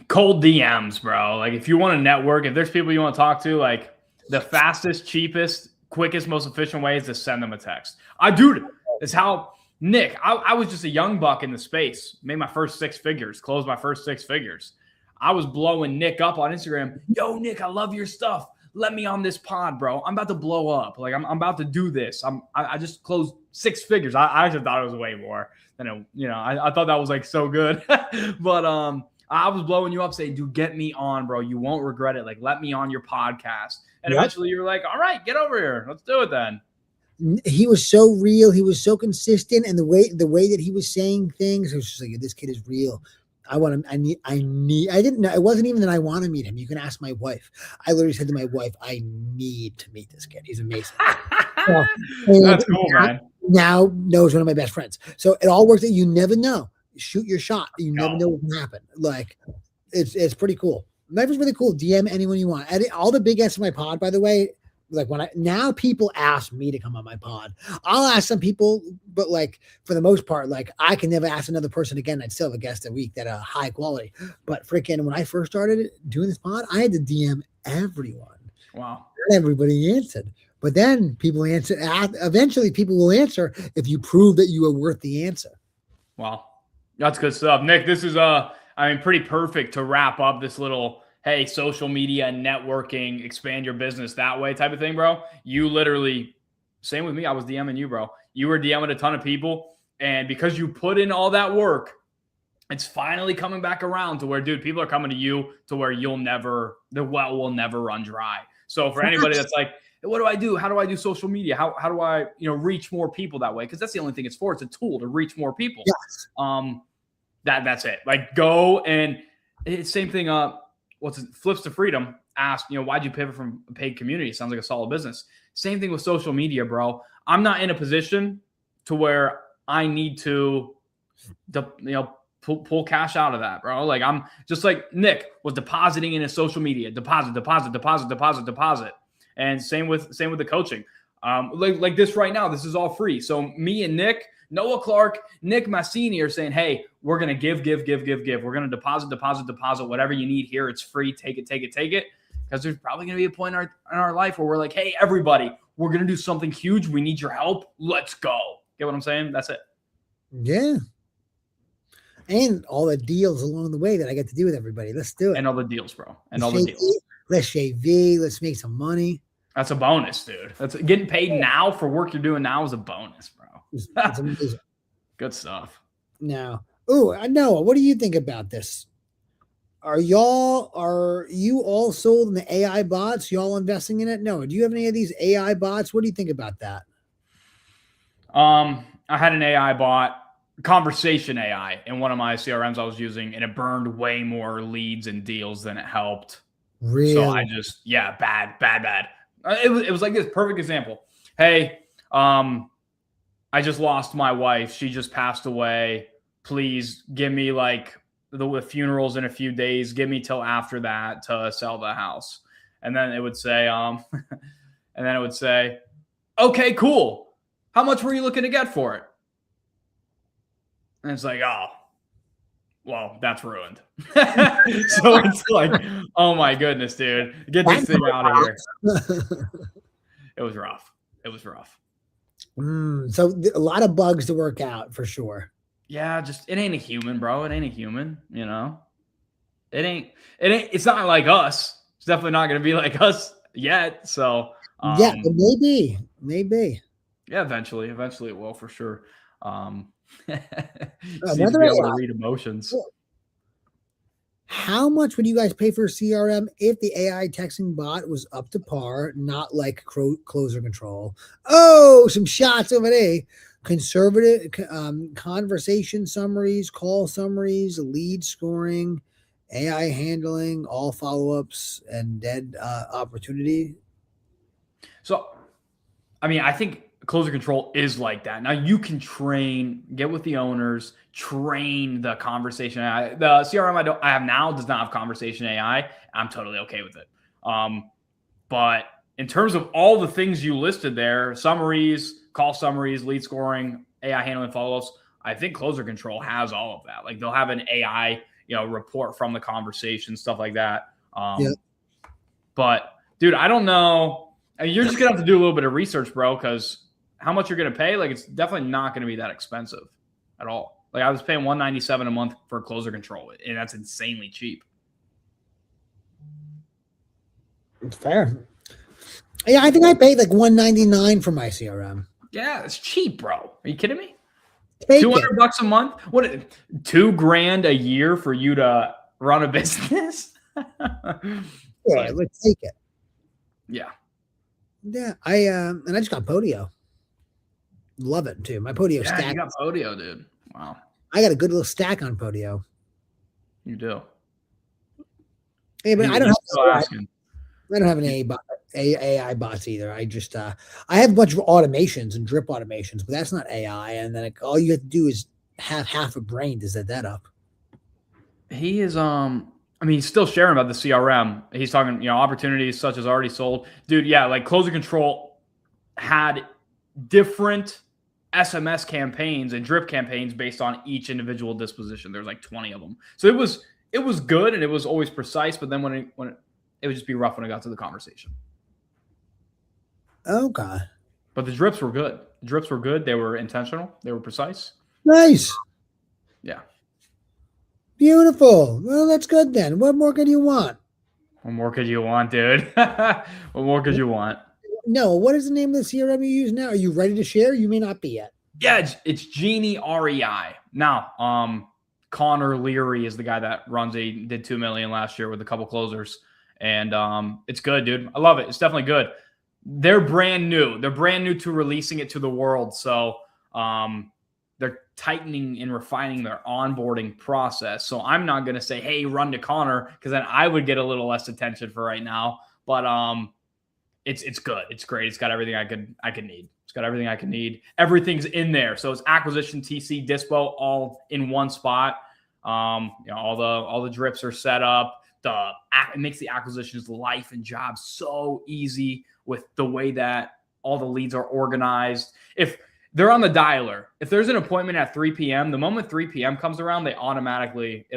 Cold DMs, bro. Like if you want to network, if there's people you want to talk to, like the fastest, cheapest, quickest, most efficient way is to send them a text. Dude, it's how Nick, I was just a young buck in the space, made my first 6 figures, closed my first 6 figures. I was blowing Nick up on Instagram. Yo, Nick, I love your stuff. Let me on this pod, bro. I'm about to blow up. Like I'm about to do this. I just closed 6 figures. I actually thought it was way more than I thought that was like so good. But I was blowing you up saying, dude, get me on, bro. You won't regret it. Like, let me on your podcast. And eventually you were like, all right, get over here. Let's do it then. He was so real. He was so consistent. And the way that he was saying things, it was just like, this kid is real. I didn't know. It wasn't even that I want to meet him. You can ask my wife. I literally said to my wife, I need to meet this kid. He's amazing. That's cool, man. Now knows one of my best friends. So it all works out. You never know. Shoot your shot. You never know what can happen. Like it's pretty cool. Life is really cool. DM anyone you want. All the big guests in my pod, by the way, like now people ask me to come on my pod. I'll ask some people, but like for the most part, like I can never ask another person again. I'd still have a guest a week that are high quality. But freaking when I first started doing this pod, I had to DM everyone. Wow. Not everybody answered. But then people answer. Eventually people will answer if you prove that you are worth the answer. Wow. That's good stuff. Nick, this is pretty perfect to wrap up this little, hey, social media, networking, expand your business that way type of thing, bro. You literally, same with me. I was DMing you, bro. You were DMing a ton of people. And because you put in all that work, it's finally coming back around to where, dude, people are coming to you to where the well will never run dry. So for anybody that's like, what do I do? How do I do social media? How do I, reach more people that way? Because that's the only thing it's for. It's a tool to reach more people. Yes. That's it. Like go and it's same thing. Flips to Freedom asked, why'd you pivot from a paid community? Sounds like a solid business. Same thing with social media, bro. I'm not in a position to where I need to, pull cash out of that, bro. Like I'm just like Nick was depositing in his social media, deposit. And same with the coaching. Like this right now, this is all free. So me and Nick, Noah Clark, Nick Massini are saying, hey, we're going to give. We're going to deposit, whatever you need here. It's free. Take it. Because there's probably going to be a point in our life where we're like, hey, everybody, we're going to do something huge. We need your help. Let's go. Get what I'm saying? That's it. Yeah. And all the deals along the way that I get to do with everybody. Let's do it. And all the deals, bro. Let's shave V. Let's make some money. That's a bonus, dude. That's getting paid now for work you're doing now is a bonus, bro. It's amazing. Good stuff. Now, Noah, what do you think about this? Are you all sold in the AI bots? Y'all investing in it? No. Do you have any of these AI bots? What do you think about that? I had an AI bot, conversation AI, in one of my CRMs I was using, and it burned way more leads and deals than it helped. Really? So I just, bad. It was like this perfect example. Hey, I just lost my wife. She just passed away. Please give me like the funerals in a few days. Give me till after that to sell the house. And then it would say, okay, cool. How much were you looking to get for it? And it's like, oh, well, that's ruined. So it's like, oh my goodness, dude, get this thing out of here. It was rough. It was rough. So a lot of bugs to work out for sure. Yeah, just it ain't a human, bro. It ain't a human, you know. It's not like us. It's definitely not gonna be like us yet. So Yeah, maybe. Yeah, eventually it will for sure. Seems to Another be able AI. to read emotions. How much would you guys pay for a CRM if the AI texting bot was up to par, not like closer control? Oh, some shots over there. Conservative conversation summaries, call summaries, lead scoring, AI handling, all follow-ups, and dead opportunity. So, I mean, I think closer control is like that. Now you can get with the owners, train the conversation AI. The CRM I have now does not have conversation AI. I'm totally okay with it. But in terms of all the things you listed there, summaries, call summaries, lead scoring, AI handling follow-ups, I think closer control has all of that. Like they'll have an AI, report from the conversation, stuff like that. Yeah. But dude, I don't know. I mean, you're just gonna have to do a little bit of research, bro, because how much you're gonna pay, like it's definitely not gonna be that expensive at all. Like I was paying $197 a month for closer control, and that's insanely cheap. It's fair. Yeah, I think I paid like $199 for my CRM. Yeah, it's cheap, bro. Are you kidding me? Take $200 a month? What? $2,000 a year for you to run a business? Yeah, let's take it. Yeah. Yeah, and I just got Podio. Love it too. My Podio stack. You got Podio, dude. Wow. I got a good little stack on Podio. You do. Hey, but I don't have an AI bots either. I just I have a bunch of automations and drip automations, but that's not AI. And then all you have to do is have half a brain to set that up. He is I mean, he's still sharing about the CRM. He's talking, opportunities such as already sold. Dude, yeah, like closing control had different SMS campaigns and drip campaigns based on each individual disposition. There's like 20 of them. So it was good and it was always precise, but then when it would just be rough when it got to the conversation. Okay. But the drips were good. The drips were good. They were intentional. They were precise. Nice. Yeah. Beautiful. Well, that's good then. What more could you want? What more could you want, dude? What more could you want? No, what is the name of the CRM you use now? Are you ready to share? You may not be yet. Yeah, it's Genie REI. Now, Connor Leary is the guy that runs did 2 million last year with a couple closers. And it's good, dude. I love it. It's definitely good. They're brand new. They're brand new to releasing it to the world. So they're tightening and refining their onboarding process. So I'm not going to say, hey, run to Connor, because then I would get a little less attention for right now. But it's good. It's great. It's got everything I could need. It's got everything I can need. Everything's in there. So it's acquisition, TC, dispo, all in one spot. All the drips are set up. It makes the acquisitions, life, and jobs so easy with the way that all the leads are organized. If they're on the dialer, if there's an appointment at 3 p.m., the moment 3 p.m. comes around, it automatically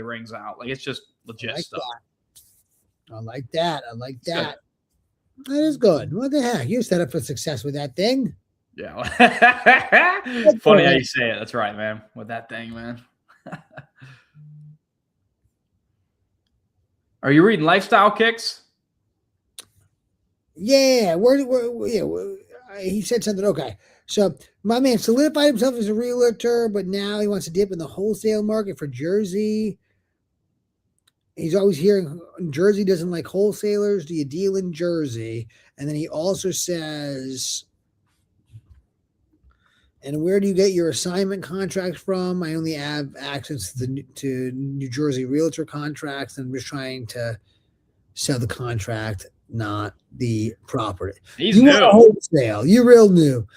rings out. Like it's just legit stuff. I like that. That is good. What the heck? You're set up for success with that thing. Yeah. Funny how you say it. That's right, man. With that thing, man. Are you reading Lifestyle Kicks? Yeah. He said something. Okay. So my man solidified himself as a realtor, but now he wants to dip in the wholesale market for Jersey. He's always hearing Jersey doesn't like wholesalers. Do you deal in Jersey? And then he also says, and where do you get your assignment contracts from? I only have access to New Jersey realtor contracts, and I'm just trying to sell the contract, not the property. He's new. Wholesale. You're real new.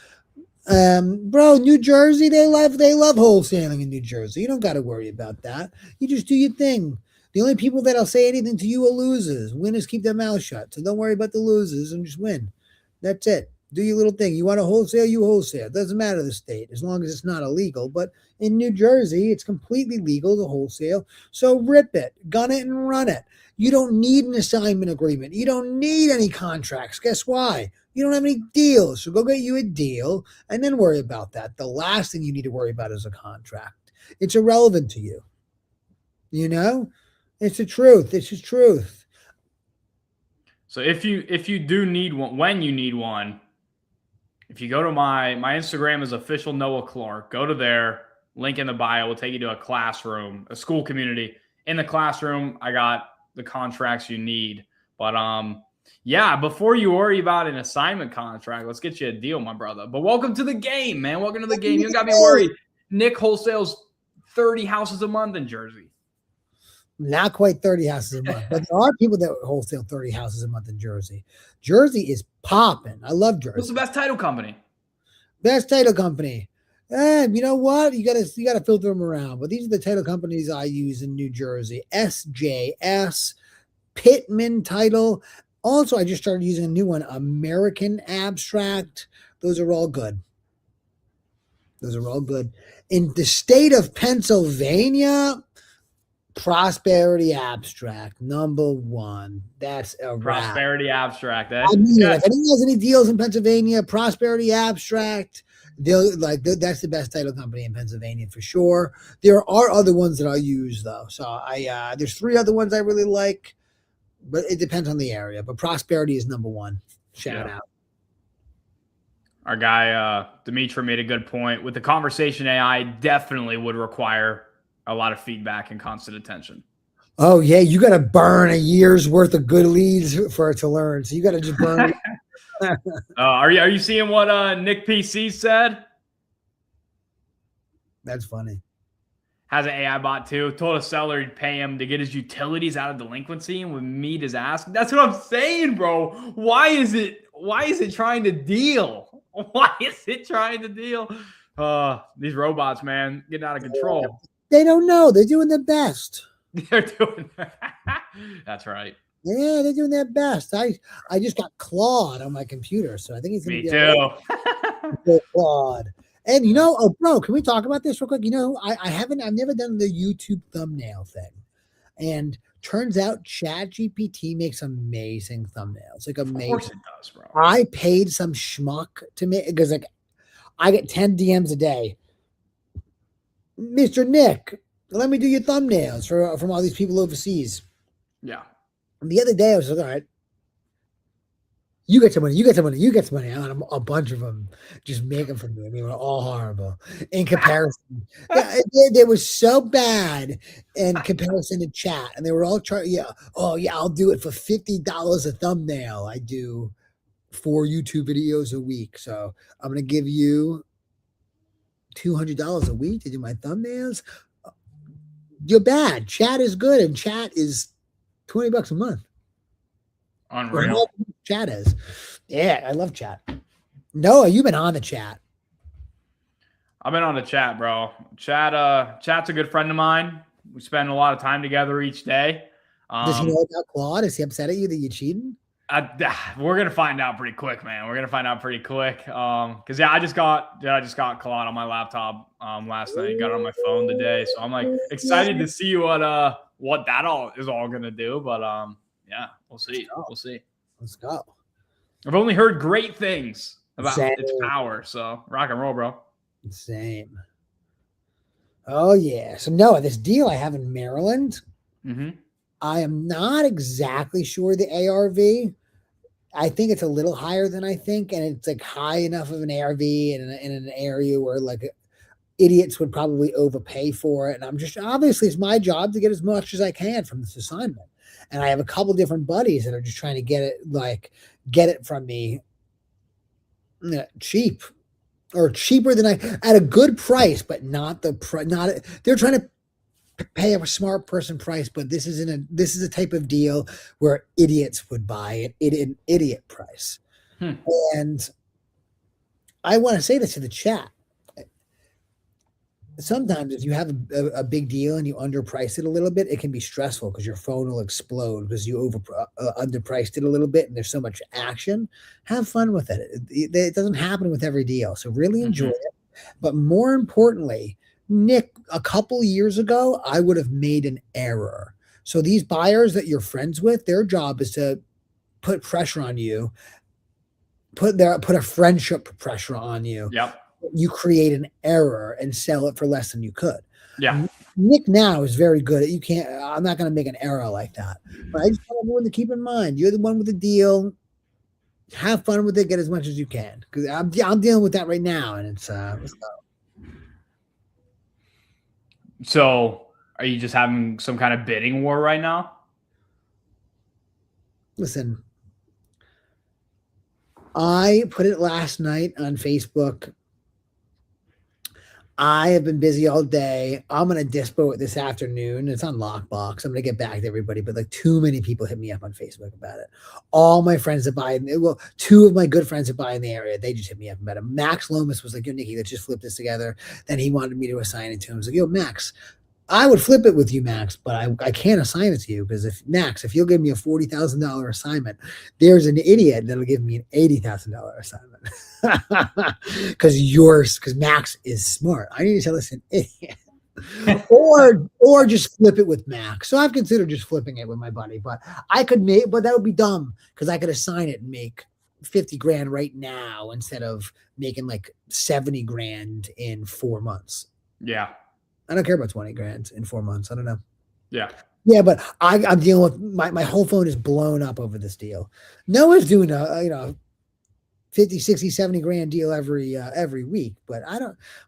Bro, New Jersey, they love wholesaling in New Jersey. You don't got to worry about that. You just do your thing. The only people that'll say anything to you are losers. Winners keep their mouth shut. So don't worry about the losers and just win. That's it. Do your little thing. You want to wholesale, you wholesale. It doesn't matter the state, as long as it's not illegal. But in New Jersey, it's completely legal to wholesale. So rip it, gun it, and run it. You don't need an assignment agreement. You don't need any contracts. Guess why? You don't have any deals. So go get you a deal and then worry about that. The last thing you need to worry about is a contract. It's irrelevant to you. You know? It's the truth. It's the truth. So if you do need one, when you need one, if you go to my Instagram is official Noah Clark, go to there, link in the bio will take you to a classroom, a school community. In the classroom, I got the contracts you need. But yeah, before you worry about an assignment contract, let's get you a deal, my brother. But welcome to the game, man. Welcome to the game. You don't got to be worried. Nick wholesales 30 houses a month in Jersey. Not quite 30 houses a month, but there are people that wholesale 30 houses a month in Jersey. Jersey is popping. I love Jersey. What's the best title company? Best title company. You know what? You gotta filter them around. But these are the title companies I use in New Jersey. SJS, Pittman Title. Also, I just started using a new one, American Abstract. Those are all good. Those are all good. In the state of Pennsylvania, Prosperity Abstract, number one. That's a wrap. Prosperity Abstract, eh? I mean, if anyone has any deals in Pennsylvania, Prosperity Abstract, that's the best title company in Pennsylvania for sure. There are other ones that I use though. So there's 3 other ones I really like, but it depends on the area. But Prosperity is number one. Shout out. Our guy Dimitri made a good point. With the conversation AI, definitely would require a lot of feedback and constant attention. Oh yeah, you got to burn a year's worth of good leads for it to learn. So you got to just burn. Are you seeing what Nick PC said? That's funny. Has an AI bot too. Told a seller he'd pay him to get his utilities out of delinquency and would meet his ask. That's what I'm saying, bro. Why is it trying to deal? Why is it trying to deal? These robots, man, getting out of control. They don't know. They're doing their best. They're doing That's right. Yeah, they're doing their best. I just got Claude on my computer, so I think he's going to be too. Claude. And you know, oh bro, can we talk about this real quick? You know, I've never done the YouTube thumbnail thing. And turns out ChatGPT makes amazing thumbnails. Like amazing. Of course it does, bro. I paid some schmuck to make because like I get 10 DMs a day. Mr. Nick, let me do your thumbnails from all these people overseas. Yeah. And the other day I was like, all right, you get some money, you get some money, you get some money. And a bunch of them just make them for me. I mean, we're all horrible in comparison. They were so bad in comparison to chat. And they were all trying, I'll do it for $50 a thumbnail. I do 4 YouTube videos a week. So I'm going to give you $200 a week to do my thumbnails. You're bad. Chat is good, and chat is $20 a month. Unreal. Chat is. Yeah, I love chat. Noah, you've been on the chat. I've been on the chat, bro. Chat's a good friend of mine. We spend a lot of time together each day. Does he know about Claude? Is he upset at you that you're cheating? We're gonna find out pretty quick, man. We're gonna find out pretty quick. Cause I just got Claude on my laptop last night. Got it on my phone today, so I'm like excited to see what that all is gonna do. But yeah, we'll see. We'll see. Let's go. I've only heard great things about its power. So rock and roll, bro. Same. Oh yeah. So Noah, this deal I have in Maryland. Mm-hmm. I am not exactly sure the ARV. I think it's a little higher than I think, and it's like high enough of an ARV in an area where like idiots would probably overpay for it. And I'm just obviously it's my job to get as much as I can from this assignment. And I have a couple different buddies that are just trying to get it from me cheap or cheaper than at a good price, but not they're trying to pay a smart person price, but this is a type of deal where idiots would buy it at an idiot price. And I want to say this to the chat. sometimes if you have a big deal and you underprice it a little bit, it can be stressful because your phone will explode because you underpriced it a little bit and there's so much action. Have fun with it. It doesn't happen with every deal. So really enjoy it. But more importantly, Nick, a couple years ago, I would have made an error. So these buyers that you're friends with, their job is to put pressure on you, put a friendship pressure on you. Yep. You create an error and sell it for less than you could. Yeah. Nick now is very good at, I'm not going to make an error like that. But I just want everyone to keep in mind, you're the one with the deal. Have fun with it. Get as much as you can. Because I'm dealing with that right now. And it's So are you just having some kind of bidding war right now? Listen, I put it last night on Facebook. I have been busy all day. I'm going to dispo it this afternoon. It's on Lockbox. I'm going to get back to everybody, but like too many people hit me up on Facebook about it. All my friends that buy, well, two of my good friends that buy in the area, they just hit me up about it. Max Lomas was like, yo, Nikki, let's just flip this together. Then he wanted me to assign it to him. I was like, yo, Max, I would flip it with you, Max, but I can't assign it to you because if you'll give me a $40,000 assignment, there's an idiot that'll give me an $80,000 assignment because Max is smart. I need to tell this an idiot. or just flip it with Max. So I've considered just flipping it with my buddy, but that would be dumb because I could assign it and make 50 grand right now instead of making like 70 grand in 4 months. Yeah. I don't care about 20 grand in 4 months. I don't know. Yeah. Yeah, but I'm dealing with my whole phone is blown up over this deal. Noah's doing a 50, 60, 70 grand deal every week, but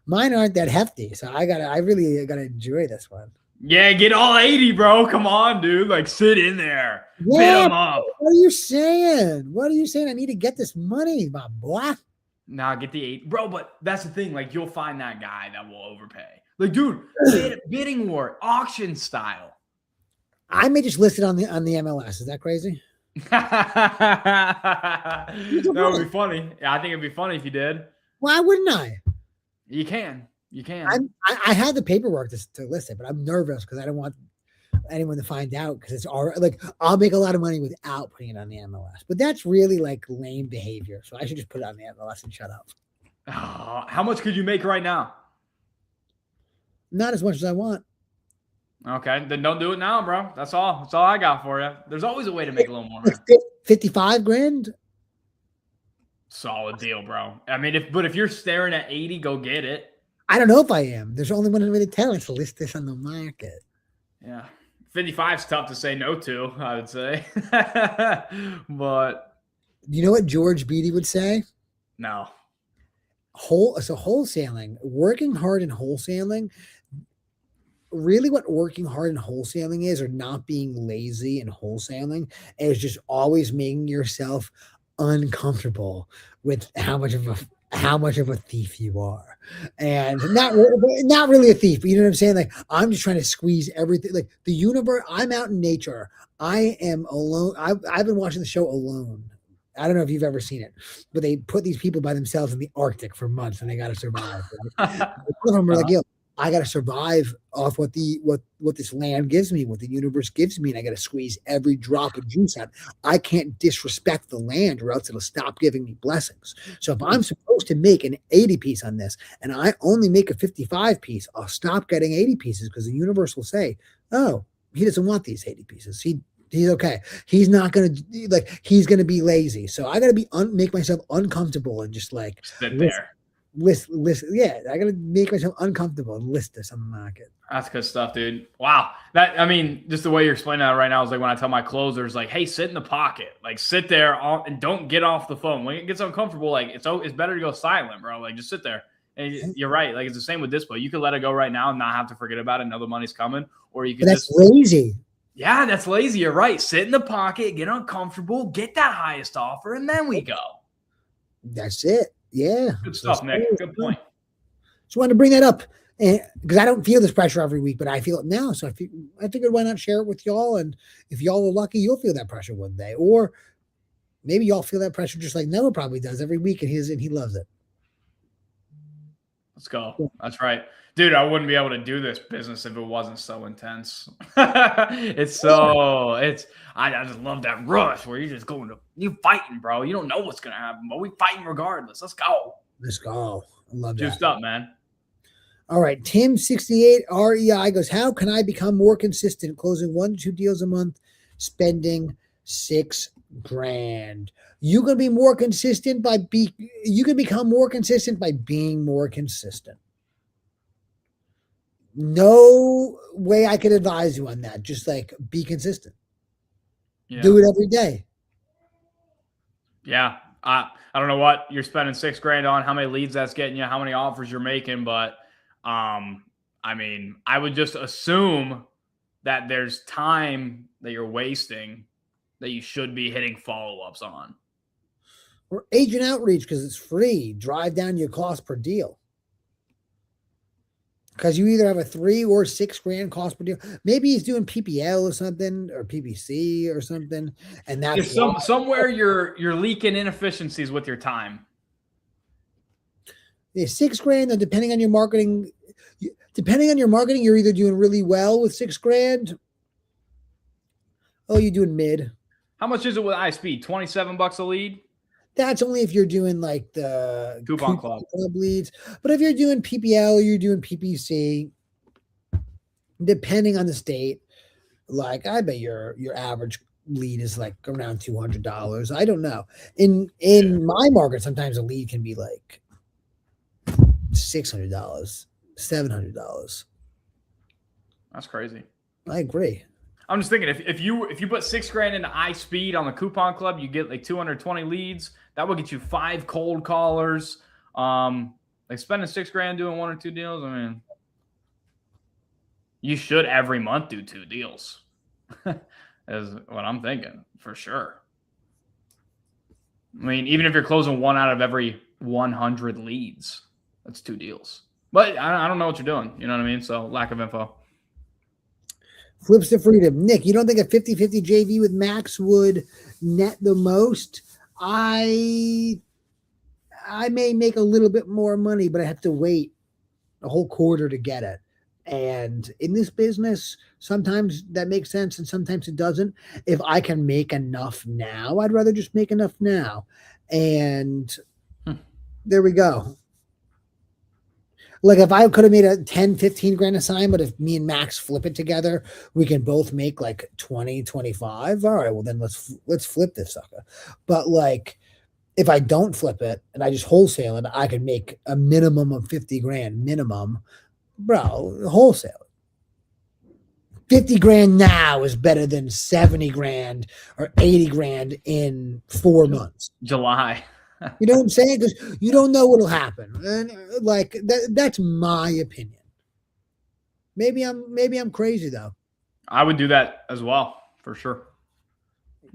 mine aren't that hefty. So I really gotta enjoy this one. Yeah, get all 80, bro. Come on, dude. Like sit in there. Yeah, bid them up. What are you saying? I need to get this money, my boy. Nah, get the 8. Bro, but that's the thing. Like you'll find that guy that will overpay. Like, dude, bidding war, auction style. I may just list it on the MLS. Is that crazy? That would be funny. Yeah, I think it'd be funny if you did. Why wouldn't I? You can. I have the paperwork to list it, but I'm nervous because I don't want anyone to find out because it's all like I'll make a lot of money without putting it on the MLS. But that's really like lame behavior. So I should just put it on the MLS and shut up. How much could you make right now? Not as much as I want. Okay, then don't do it now, bro. That's all I got for you. There's always a way to make a little more. 55 grand? Solid deal, bro. I mean, if you're staring at 80, go get it. I don't know if I am. There's only one way to tell us to list this on the market. Yeah. 55 is tough to say no to, I would say. But you know what George Beatty would say? No. Wholesaling, working hard in wholesaling, really what working hard in wholesaling is, or not being lazy in wholesaling, is just always making yourself uncomfortable with how much of a thief you are. And not really a thief, but you know what I'm saying? Like, I'm just trying to squeeze everything. Like the universe, I'm out in nature. I am alone. I've been watching the show Alone. I don't know if you've ever seen it, but they put these people by themselves in the Arctic for months and they got to survive. Right? Some of them are like, yo, I got to survive off what this land gives me, what the universe gives me, and I got to squeeze every drop of juice out. I can't disrespect the land or else it'll stop giving me blessings. So if I'm supposed to make an 80 piece on this and I only make a 55 piece, I'll stop getting 80 pieces because the universe will say, oh, he doesn't want these 80 pieces. He's okay. He's not going to he's going to be lazy. So I got to make myself uncomfortable and just like sit there. List. Yeah, I got to make myself uncomfortable and list this on the market. That's good stuff, dude. Wow. Just the way you're explaining that right now is like when I tell my closers, like, hey, sit in the pocket. Like, sit there and don't get off the phone. When it gets uncomfortable, like, it's better to go silent, bro. Like, just sit there. And you're right. Like, it's the same with Dispo. You can let it go right now and not have to forget about it. Know the money's coming. Or you can lazy. Yeah, that's lazy. You're right. Sit in the pocket, get uncomfortable, get that highest offer, and then we go. That's it. Yeah. Good stuff, Nick. Good point. Just wanted to bring that up because I don't feel this pressure every week, but I feel it now. So I figured why not share it with y'all? And if y'all are lucky, you'll feel that pressure one day. Or maybe y'all feel that pressure just like Noah probably does every week, and he loves it. Let's go. That's right. Dude, I wouldn't be able to do this business if it wasn't so intense. I just love that rush where you fighting, bro. You don't know what's going to happen, but we fighting regardless. Let's go. Let's go. I love that. Juiced up, man. All right. Tim68 REI goes, how can I become more consistent closing 1 to 2 deals a month, spending $6,000? You can be more consistent you can become more consistent by being more consistent. No way I could advise you on that. Just like be consistent. Yeah. Do it every day. Yeah. I don't know what you're spending $6,000 on, how many leads that's getting you, how many offers you're making, but I mean, I would just assume that there's time that you're wasting that you should be hitting follow-ups on. Or agent outreach because it's free. Drive down your cost per deal. Because you either have a $3,000 or $6,000 cost per deal. Maybe he's doing PPL or something, or PPC or something, and that's somewhere you're leaking inefficiencies with your time. Yeah, $6,000. And depending on your marketing, you're either doing really well with $6,000. Oh, you're doing mid. How much is it with iSpeed? $27 a lead. That's only if you're doing like the coupon club leads. But if you're doing PPL or you're doing PPC, depending on the state, like I bet your average lead is like around $200. I don't know. In my market, sometimes a lead can be like $600, $700. That's crazy. I agree. I'm just thinking if you put $6,000 into iSpeed on the coupon club, you get like 220 leads. That would get you 5 cold callers. Like spending $6,000 doing 1 or 2 deals. I mean, you should every month do 2 deals. Is what I'm thinking for sure. I mean, even if you're closing 1 out of every 100 leads, that's 2 deals. But I don't know what you're doing. You know what I mean? So lack of info. Flips to freedom. Nick, you don't think a 50-50 JV with Max would net the most? I may make a little bit more money, but I have to wait a whole quarter to get it. And in this business, sometimes that makes sense and sometimes it doesn't. If I can make enough now, I'd rather just make enough now. And there we go. Like if I could have made a 10, 15 grand assignment, if me and Max flip it together, we can both make like 20, 25. All right, well then let's flip this sucker. But like if I don't flip it and I just wholesale it, I could make a minimum of 50 grand minimum. Bro, wholesale it. 50 grand now is better than 70 grand or 80 grand in 4 months. July. You know what I'm saying? Because you don't know what'll happen. And like that's my opinion. Maybe I'm crazy though. I would do that as well, for sure.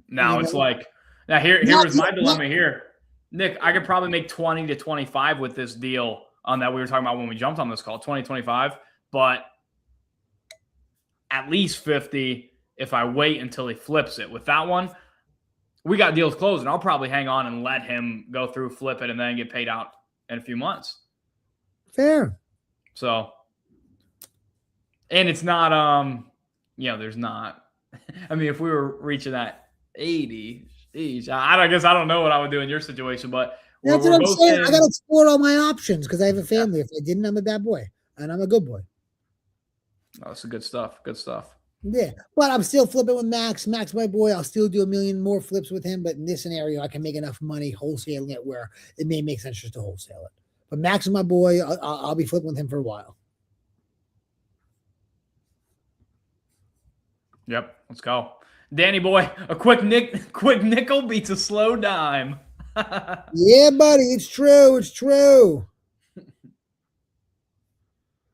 Now it's like here was my dilemma here. Nick, I could probably make 20 to 25 with this deal on that we were talking about when we jumped on this call, 20, 25, but at least 50 if I wait until he flips it. With that one, we got deals closing. I'll probably hang on and let him go through, flip it, and then get paid out in a few months. Fair. So, and it's not, there's not, I mean, if we were reaching that 80, geez, I guess I don't know what I would do in your situation, but that's what I'm saying. I got to explore all my options because I have a family. If I didn't, I'm a bad boy, and I'm a good boy. Oh, that's good stuff. Good stuff. Yeah, but I'm still flipping with Max. Max, my boy, I'll still do 1 million more flips with him. But in this scenario, I can make enough money wholesaling it where it may make sense just to wholesale it. But Max is my boy. I'll be flipping with him for a while. Yep, let's go, Danny boy. A quick nickel beats a slow dime. Yeah, buddy, it's true. It's true.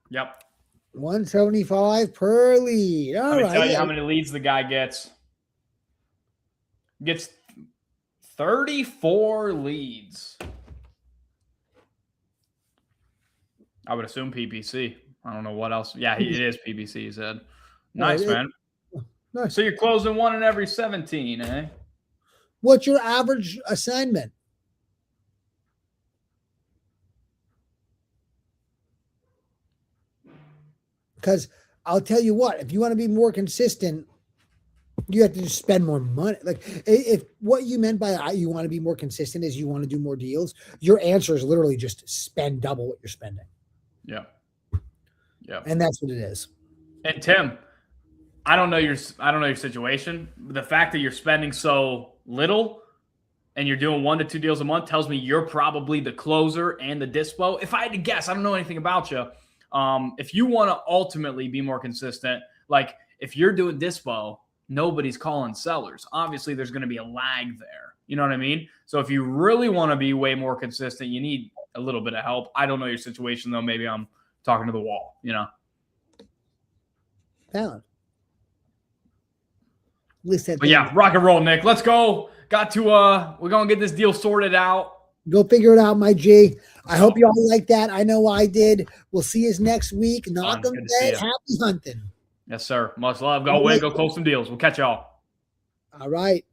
Yep. 175 per lead. All right. Tell you how many leads the guy gets. Gets 34 leads. I would assume PPC. I don't know what else. Yeah, it is PPC, he said. Nice, man. Nice. So you're closing 1 in every 17, eh? What's your average assignment? Because I'll tell you what, if you want to be more consistent, you have to just spend more money. Like if what you meant by you want to be more consistent is you want to do more deals, your answer is literally just spend double what you're spending. Yeah. Yeah. And that's what it is. And Tim, I don't know your situation. The fact that you're spending so little and you're doing 1 to 2 deals a month tells me you're probably the closer and the dispo. If I had to guess, I don't know anything about you. If you want to ultimately be more consistent, like if you're doing dispo, nobody's calling sellers. Obviously, there's going to be a lag there. You know what I mean? So if you really want to be way more consistent, you need a little bit of help. I don't know your situation, though. Maybe I'm talking to the wall, you know? Valid. Listen, but yeah, rock and roll, Nick. Let's go. Got to, we're going to get this deal sorted out. Go figure it out, my G. I hope you all like that. I know I did. We'll see you next week. Knock them dead. Happy hunting. Yes, sir. Much love. Go win. Go close some deals. We'll catch y'all. All right.